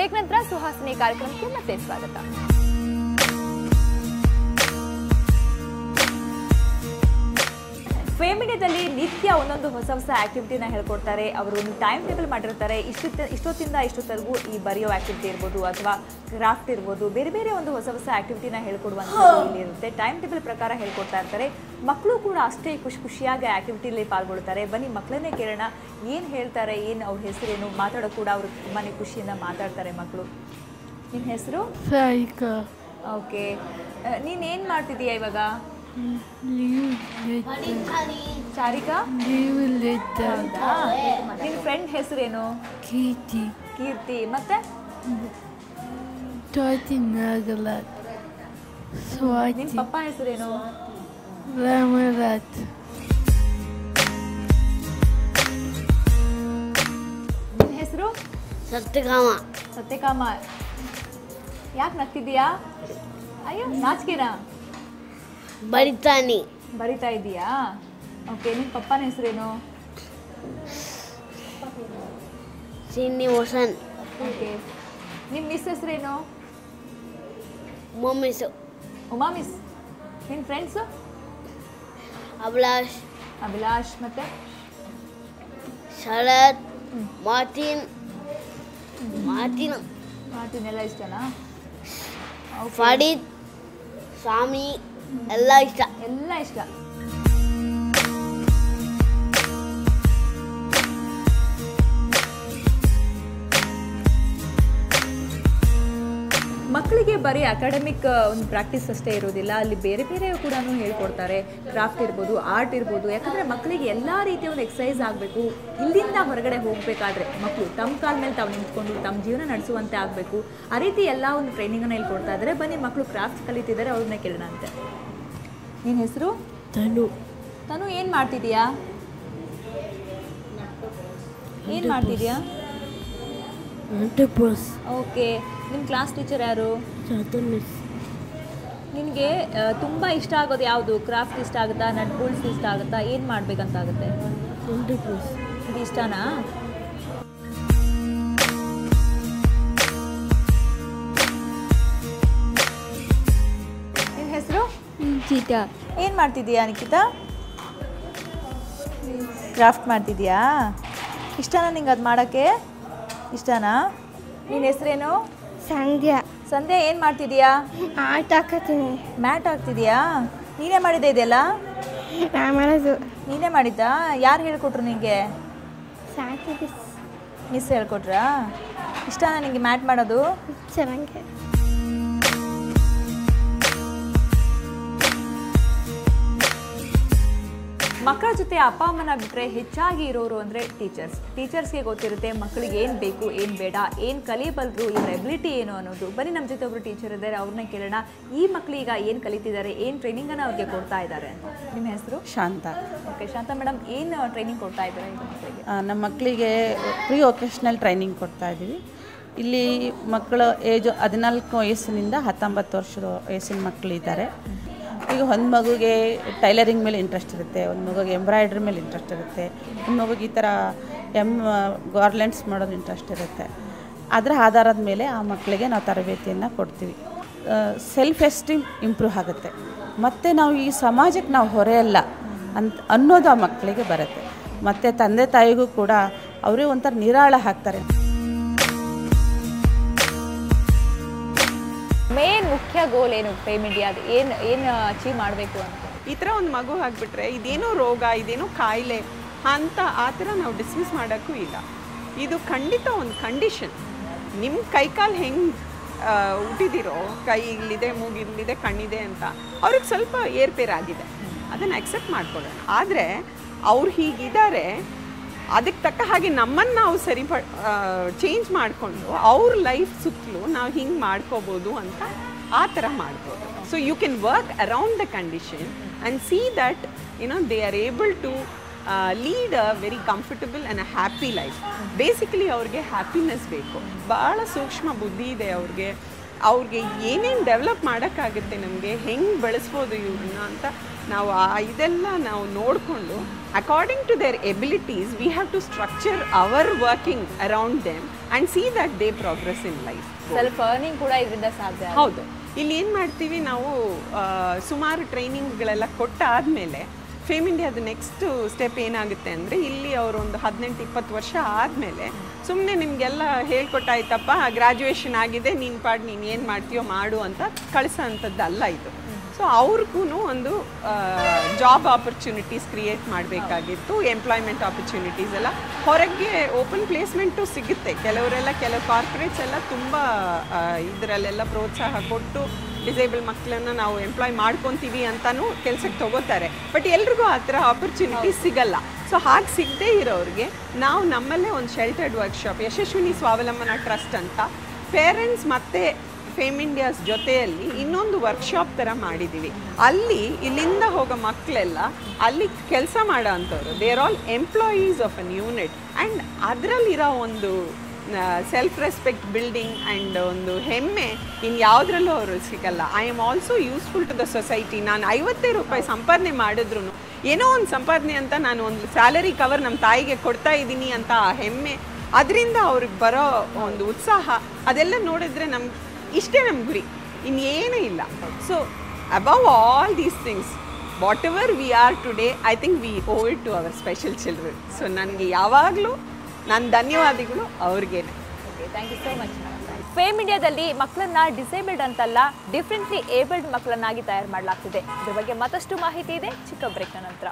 Break ನಂತರ ಸುಹಾಸಿನಿ ಕಾರ್ಯಕ್ರಮಕ್ಕೆ ಮತ್ತೆ ಸ್ವಾಗತ. ಫೇಮಿಡಿಯಾದಲ್ಲಿ ನಿತ್ಯ ಒಂದೊಂದು ಹೊಸ ಹೊಸ ಆಕ್ಟಿವಿಟಿನ ಹೇಳ್ಕೊಡ್ತಾರೆ. ಅವರು ಒಂದು ಟೈಮ್ ಟೇಬಲ್ ಮಾಡಿರ್ತಾರೆ. ಇಷ್ಟೊತ್ತಿಂದ ಇಷ್ಟೊತ್ತರೆಗೂ ಈ ಬರೆಯೋ ಆಕ್ಟಿವಿಟಿ ಇರ್ಬೋದು ಅಥವಾ ಕ್ರಾಫ್ಟ್ ಇರ್ಬೋದು, ಬೇರೆ ಬೇರೆ ಒಂದು ಹೊಸ ಹೊಸ ಆಕ್ಟಿವಿಟಿನ ಹೇಳ್ಕೊಡುವಂಥದ್ದು ಇಲ್ಲಿ ಇರುತ್ತೆ. ಟೈಮ್ ಟೇಬಲ್ ಪ್ರಕಾರ ಹೇಳ್ಕೊಡ್ತಾ ಇರ್ತಾರೆ. ಮಕ್ಕಳು ಕೂಡ ಅಷ್ಟೇ ಖುಷಿಯಾಗಿ ಆಕ್ಟಿವಿಟಿಲಿ ಪಾಲ್ಗೊಳ್ತಾರೆ. ಬನ್ನಿ ಮಕ್ಕಳನ್ನೇ ಕೇಳೋಣ, ಏನು ಹೇಳ್ತಾರೆ, ಏನು ಅವ್ರ ಹೆಸರೇನು, ಮಾತಾಡೋ ಕೂಡ ಅವರು ತುಂಬಾ ಖುಷಿಯಿಂದ ಮಾತಾಡ್ತಾರೆ ಮಕ್ಕಳು. ನಿನ್ನ ಹೆಸರು? ಸಾರಿಕಾ. ಓಕೆ, ನೀನೇನು ಮಾಡ್ತಿದ್ದೀಯಾ ಇವಾಗ? ಚಾರಿಕಾ. ನಿನ್ನ ಫ್ರೆಂಡ್ ಹೆಸರೇನು? ಕೀರ್ತಿ. ಕೀರ್ತಿ. ಮತ್ತೆ ನಾಗರಾಜ್. ನಿನ್ನ ಪಪ್ಪ ಹೆಸರೇನು? ರಾಮರಾಜ್. ನಿನ್ನ ಹೆಸರು? ಸತ್ಯಕಾಮ. ಸತ್ಯಕಾಮ. ಯಾಕೆ ನಗ್ತಿದ್ದೀಯಾ? ಅಯ್ಯೋ ನಾಚಿಕೆನಾ? ಬರಿತಾ ಇದೀಯಾ? ಓಕೆ, ನಿಮ್ಮ ಪಪ್ಪನ ಹೆಸರೇನು? ಶ್ರೀನಿವಾಸನ್. ಓಕೆ, ನಿಮ್ಮ ಮಿಸ್ ಹೆಸರೇನು? ಉಮಾ ಮಿಸ್. ನಿನ್ನ ಫ್ರೆಂಡ್ಸು? ಅಭಿಲಾಷ್. ಮತ್ತೆ ಶರತ್, ಮಾರ್ಟಿನ್ ಎಲ್ಲ ಇಷ್ಟನಾ? ಫರೀದ್, ಸ್ವಾಮಿ ಎಲ್ಲ ಇಷ್ಟ. ಮಕ್ಕಳಿಗೆ ಬರೀ ಅಕಾಡೆಮಿಕ್ ಒಂದು ಪ್ರಾಕ್ಟೀಸ್ ಅಷ್ಟೇ ಇರೋದಿಲ್ಲ, ಅಲ್ಲಿ ಬೇರೆ ಬೇರೆ ಕೂಡ ಹೇಳ್ಕೊಡ್ತಾರೆ. ಕ್ರಾಫ್ಟ್ ಇರ್ಬೋದು, ಆರ್ಟ್ ಇರ್ಬೋದು. ಯಾಕಂದರೆ ಮಕ್ಕಳಿಗೆ ಎಲ್ಲ ರೀತಿಯ ಒಂದು ಎಕ್ಸಸೈಸ್ ಆಗಬೇಕು. ಇಲ್ಲಿಂದ ಹೊರಗಡೆ ಹೋಗಬೇಕಾದ್ರೆ ಮಕ್ಕಳು ತಮ್ಮ ಕಾಲ ಮೇಲೆ ತಾವು ನಿಂತ್ಕೊಂಡು ತಮ್ಮ ಜೀವನ ನಡೆಸುವಂತೆ ಆಗಬೇಕು. ಆ ರೀತಿ ಎಲ್ಲ ಒಂದು ಟ್ರೈನಿಂಗನ್ನು ಇಲ್ಲಿ ಕೊಡ್ತಾ ಇದ್ದಾರೆ. ಬನ್ನಿ ಮಕ್ಕಳು ಕ್ರಾಫ್ಟ್ಸ್ ಕಲಿತಿದ್ದಾರೆ, ಅವ್ರನ್ನ ಕೇಳೋಣ ಅಂತೆ. ನಿನ್ನ ಹೆಸರು? ತನು. ಏನು ಮಾಡ್ತಿದ್ದೀಯಾ? ಓಕೆ, ನಿಮ್ಮ ಕ್ಲಾಸ್ ಟೀಚರ್ ಯಾರು? ನಿನಗೆ ತುಂಬ ಇಷ್ಟ ಆಗೋದು ಯಾವುದು? ಕ್ರಾಫ್ಟ್ ಇಷ್ಟ ಆಗುತ್ತಾ, ನಟ್ ಬೋಲ್ಟ್ಸ್ ಇಷ್ಟ ಆಗುತ್ತಾ, ಏನು ಮಾಡಬೇಕಂತಾಗುತ್ತೆ? ಇದು ಇಷ್ಟನಾ? ನಿನ್ನ ಹೆಸರು? ನಿಖಿತಾ. ಏನು ಮಾಡ್ತಿದ್ದೀಯಾ ನಿಖಿತಾ? ಕ್ರಾಫ್ಟ್ ಮಾಡ್ತಿದ್ದೀಯಾ? ಇಷ್ಟನಾ ನಿಂಗೆ ಅದು ಮಾಡೋಕ್ಕೆ? ಇಷ್ಟನಾ? ನಿನ್ನ ಹೆಸರೇನು? ಸಂಧ್ಯಾ. ಸಂಧ್ಯಾ, ಏನು ಮಾಡ್ತಿದ್ದೀಯಾ? ಆಟ ಹಾಕತ್ತೀನಿ. ಮ್ಯಾಟ್ ಹಾಕ್ತಿದ್ದೀಯಾ? ನೀನೇ ಮಾಡಿದ್ದೆ ಇದೆಲ್ಲ? ನೀನೇ ಮಾಡಿದ್ದಾ? ಯಾರು ಹೇಳ್ಕೊಟ್ರು ನಿನಗೆ? ಮಿಸ್ ಹೇಳ್ಕೊಟ್ರಾ? ಇಷ್ಟನಾ ನಿನಗೆ ಮ್ಯಾಟ್ ಮಾಡೋದು? ಚೆನ್ನಾಗಿ. ಮಕ್ಕಳ ಜೊತೆ ಅಪ್ಪ ಅಮ್ಮನ ಬಿಟ್ಟರೆ ಹೆಚ್ಚಾಗಿ ಇರೋರು ಅಂದರೆ ಟೀಚರ್ಸ್ಗೆ ಗೊತ್ತಿರುತ್ತೆ ಮಕ್ಕಳಿಗೆ ಏನು ಬೇಕು, ಏನು ಬೇಡ, ಏನು ಕಲಿಯಬಲ್ಲರು, ಇವರ ಎಬಿಲಿಟಿ ಏನು ಅನ್ನೋದು. ಬನ್ನಿ ನಮ್ಮ ಜೊತೆ ಒಬ್ಬರು ಟೀಚರ್ ಇದ್ದಾರೆ, ಅವ್ರನ್ನ ಕೇಳೋಣ ಈ ಮಕ್ಕಳೀಗ ಏನು ಕಲಿತಿದ್ದಾರೆ, ಏನು ಟ್ರೈನಿಂಗನ್ನು ಅವ್ರಿಗೆ ಕೊಡ್ತಾ ಇದ್ದಾರೆ ಅಂತ. ನಿಮ್ಮ ಹೆಸರು? ಶಾಂತ. ಓಕೆ ಶಾಂತ ಮೇಡಮ್, ಏನು ಟ್ರೈನಿಂಗ್ ಕೊಡ್ತಾ ಇದ್ದಾರೆ ಈಗ ಮಕ್ಕಳಿಗೆ? ನಮ್ಮ ಮಕ್ಕಳಿಗೆ ಪ್ರೀ ವೊಕೇಶ್ನಲ್ ಟ್ರೈನಿಂಗ್ ಕೊಡ್ತಾ ಇದ್ದೀವಿ. ಇಲ್ಲಿ ಮಕ್ಕಳು ಏಜು 14 ವಯಸ್ಸಿನಿಂದ 19 ವರ್ಷದ ವಯಸ್ಸಿನ ಮಕ್ಕಳಿದ್ದಾರೆ. ಈಗ ಒಂದು ಮಗುಗೆ ಟೈಲರಿಂಗ್ ಮೇಲೆ ಇಂಟ್ರೆಸ್ಟ್ ಇರುತ್ತೆ, ಒಂದು ಮಗುಗೆ ಎಂಬ್ರಾಯ್ಡ್ರಿ ಮೇಲೆ ಇಂಟ್ರೆಸ್ಟ್ ಇರುತ್ತೆ, ಒಂದು ಮಗುಗೆ ಈ ಥರ ಗಾರ್ಲೆಂಡ್ಸ್ ಮಾಡೋದು ಇಂಟ್ರೆಸ್ಟ್ ಇರುತ್ತೆ. ಅದರ ಆಧಾರದ ಮೇಲೆ ಆ ಮಕ್ಕಳಿಗೆ ನಾವು ತರಬೇತಿಯನ್ನು ಕೊಡ್ತೀವಿ. ಸೆಲ್ಫ್ ಎಸ್ಟೀಮ್ ಇಂಪ್ರೂವ್ ಆಗುತ್ತೆ, ಮತ್ತು ನಾವು ಈ ಸಮಾಜಕ್ಕೆ ನಾವು ಹೊರೆಯಲ್ಲ ಅನ್ನೋದು ಆ ಮಕ್ಕಳಿಗೆ ಬರುತ್ತೆ. ಮತ್ತು ತಂದೆ ತಾಯಿಗೂ ಕೂಡ ಅವರೇ ಒಂಥರ ನಿರಾಳ ಹಾಕ್ತಾರೆ. ಮೇನ್ ಮುಖ್ಯ ಗೋಲ್ ಏನು ಫೇಮಿಡಿಯಾದ? ಏನು ಅಚೀವ್ ಮಾಡಬೇಕು ಅಂತ? ಈ ಥರ ಒಂದು ಮಗು ಆಗಿಬಿಟ್ರೆ ಇದೇನೋ ರೋಗ, ಇದೇನೋ ಕಾಯಿಲೆ ಅಂತ ಆ ಥರ ನಾವು ಡಿಸ್ಮಿಸ್ ಮಾಡೋಕ್ಕೂ ಇಲ್ಲ. ಇದು ಖಂಡಿತ ಒಂದು ಕಂಡೀಷನ್. ನಿಮ್ಮ ಕೈಕಾಲು ಹೆಂಗೆ ಹುಟ್ಟಿದಿರೋ, ಕೈ ಇಲ್ಲಿದೆ, ಮೂಗಿಲ್ಲಿದೆ, ಕಣ್ಣಿದೆ ಅಂತ ಅವ್ರಿಗೆ ಸ್ವಲ್ಪ ಏರ್ಪೇರಾಗಿದೆ, ಅದನ್ನು ಅಕ್ಸೆಪ್ಟ್ ಮಾಡ್ಕೊಳ್ಳೋಣ. ಆದರೆ ಅವ್ರು ಹೀಗಿದ್ದಾರೆ, ಅದಕ್ಕೆ ತಕ್ಕ ಹಾಗೆ ನಮ್ಮನ್ನು ನಾವು ಚೇಂಜ್ ಮಾಡಿಕೊಂಡು ಅವ್ರ ಲೈಫ್ ಸುತ್ತಲೂ ನಾವು ಹಿಂಗೆ ಮಾಡ್ಕೋಬೋದು ಅಂತ ಆ ಥರ ಮಾಡ್ಬೋದು. So you can work around the condition and see that they are able to lead a very comfortable and a happy life. Basically ಅವ್ರಿಗೆ ಹ್ಯಾಪಿನೆಸ್ ಬೇಕು, ಭಾಳ ಸೂಕ್ಷ್ಮ ಬುದ್ಧಿ ಇದೆ ಅವ್ರಿಗೆ ಏನೇನು ಡೆವಲಪ್ ಮಾಡೋಕ್ಕಾಗುತ್ತೆ, ನಮಗೆ ಹೆಂಗೆ ಬೆಳೆಸ್ಬೋದು ಇವ್ರನ್ನ ಅಂತ ನಾವು ಇದೆಲ್ಲ ನಾವು ನೋಡಿಕೊಂಡು according to their abilities, we have to structure our working around them and see that they progress in life. Self earning ಕೂಡ ಇದರಿಂದ ಸಾಧ್ಯ. ಹೌದು. ಇಲ್ಲಿ ಏನು ಮಾಡ್ತೀವಿ ನಾವು, ಸುಮಾರು ಟ್ರೈನಿಂಗ್ಗಳೆಲ್ಲ ಕೊಟ್ಟಾದಮೇಲೆ ಫೇಮ್ ಇಂಡಿಯಾದ ನೆಕ್ಸ್ಟ್ ಸ್ಟೆಪ್ ಏನಾಗುತ್ತೆ ಅಂದರೆ, ಇಲ್ಲಿ ಅವರು ಒಂದು 18-20 ವರ್ಷ ಆದಮೇಲೆ ಸುಮ್ಮನೆ ನಿಮಗೆಲ್ಲ ಹೇಳ್ಕೊಟ್ಟಾಯ್ತಪ್ಪ, ಗ್ರ್ಯಾಜುಯೇಷನ್ ಆಗಿದೆ, ನೀನು ಪಾಡು ನೀನು ಏನು ಮಾಡ್ತೀಯೋ ಮಾಡು ಅಂತ ಕಳಿಸೋ ಅಂಥದ್ದಲ್ಲ ಇದು. ಸೊ ಅವ್ರಿಗೂ ಒಂದು ಜಾಬ್ ಆಪರ್ಚುನಿಟೀಸ್ ಕ್ರಿಯೇಟ್ ಮಾಡಬೇಕಾಗಿತ್ತು. ಎಂಪ್ಲಾಯ್ಮೆಂಟ್ ಆಪರ್ಚುನಿಟೀಸ್ ಎಲ್ಲ ಹೊರಗೆ ಓಪನ್ ಪ್ಲೇಸ್ಮೆಂಟು ಸಿಗುತ್ತೆ. ಕೆಲವು ಕಾರ್ಪೊರೇಟ್ಸ್ ಎಲ್ಲ ತುಂಬ ಇದರಲ್ಲೆಲ್ಲ ಪ್ರೋತ್ಸಾಹ ಕೊಟ್ಟು ಡಿಸೇಬಲ್ ಮಕ್ಕಳನ್ನು ನಾವು ಎಂಪ್ಲಾಯ್ ಮಾಡ್ಕೊತೀವಿ ಅಂತಲೂ ಕೆಲಸಕ್ಕೆ ತಗೋತಾರೆ. ಬಟ್ ಎಲ್ರಿಗೂ ಆ ಥರ ಆಪರ್ಚುನಿಟೀಸ್ ಸಿಗಲ್ಲ. ಸೊ ಹಾಗೆ ಸಿಗದೇ ಇರೋರಿಗೆ ನಾವು ನಮ್ಮಲ್ಲೇ ಒಂದು sheltered workshop, Yashaswini Swavalambana Trust ಅಂತ ಪೇರೆಂಟ್ಸ್ ಮತ್ತು ಫೇಮ್ ಇಂಡಿಯಾಸ್ ಜೊತೆಯಲ್ಲಿ ಇನ್ನೊಂದು ವರ್ಕ್ಶಾಪ್ ಥರ ಮಾಡಿದ್ದೀವಿ. ಅಲ್ಲಿ ಇಲ್ಲಿಂದ ಹೋಗೋ ಮಕ್ಕಳೆಲ್ಲ ಅಲ್ಲಿ ಕೆಲಸ ಮಾಡೋ ಅಂಥವ್ರು, they are all employees of an unit. And ಅದರಲ್ಲಿರೋ ಒಂದು ಸೆಲ್ಫ್ ರೆಸ್ಪೆಕ್ಟ್ ಬಿಲ್ಡಿಂಗ್ ಆ್ಯಂಡ್ ಒಂದು ಹೆಮ್ಮೆ ಇನ್ಯಾವುದ್ರಲ್ಲೂ ಅವರು ಸಿಗಲ್ಲ. I am also useful to the society. ನಾನು 50 ರೂಪಾಯಿ ಸಂಪಾದನೆ ಮಾಡಿದ್ರು ಏನೋ ಒಂದು ಸಂಪಾದನೆ ಅಂತ ನಾನು ಒಂದು ಸ್ಯಾಲರಿ ಕವರ್ ನಮ್ಮ ತಾಯಿಗೆ ಕೊಡ್ತಾ ಇದ್ದೀನಿ ಅಂತ ಆ ಹೆಮ್ಮೆ, ಅದರಿಂದ ಅವ್ರಿಗೆ ಬರೋ ಒಂದು ಉತ್ಸಾಹ, ಅದೆಲ್ಲ ನೋಡಿದ್ರೆ ಇಷ್ಟೇ ನಮ್ಮ ಗುರಿ, ಇನ್ನೇನೂ ಇಲ್ಲ. So above all these things, whatever we are today, I think we owe it to our special children. So ನನಗೆ ಯಾವಾಗಲೂ ನನ್ನ ಧನ್ಯವಾದಗಳು ಅವ್ರಿಗೇನೆ. Okay, thank you so much. Fame ಇಂಡಿಯಾದಲ್ಲಿ ಮಕ್ಕಳನ್ನ ಡಿಸೇಬಲ್ಡ್ ಅಂತಲ್ಲ, ಡಿಫ್ರೆಂಟ್ಲಿ ಏಬಲ್ಡ್ ಮಕ್ಕಳನ್ನಾಗಿ ತಯಾರು ಮಾಡಲಾಗ್ತಿದೆ. ಇದ್ರ ಬಗ್ಗೆ ಮತ್ತಷ್ಟು ಮಾಹಿತಿ ಇದೆ ಚಿಕ್ಕ ಬ್ರೇಕ್ನ ನಂತರ.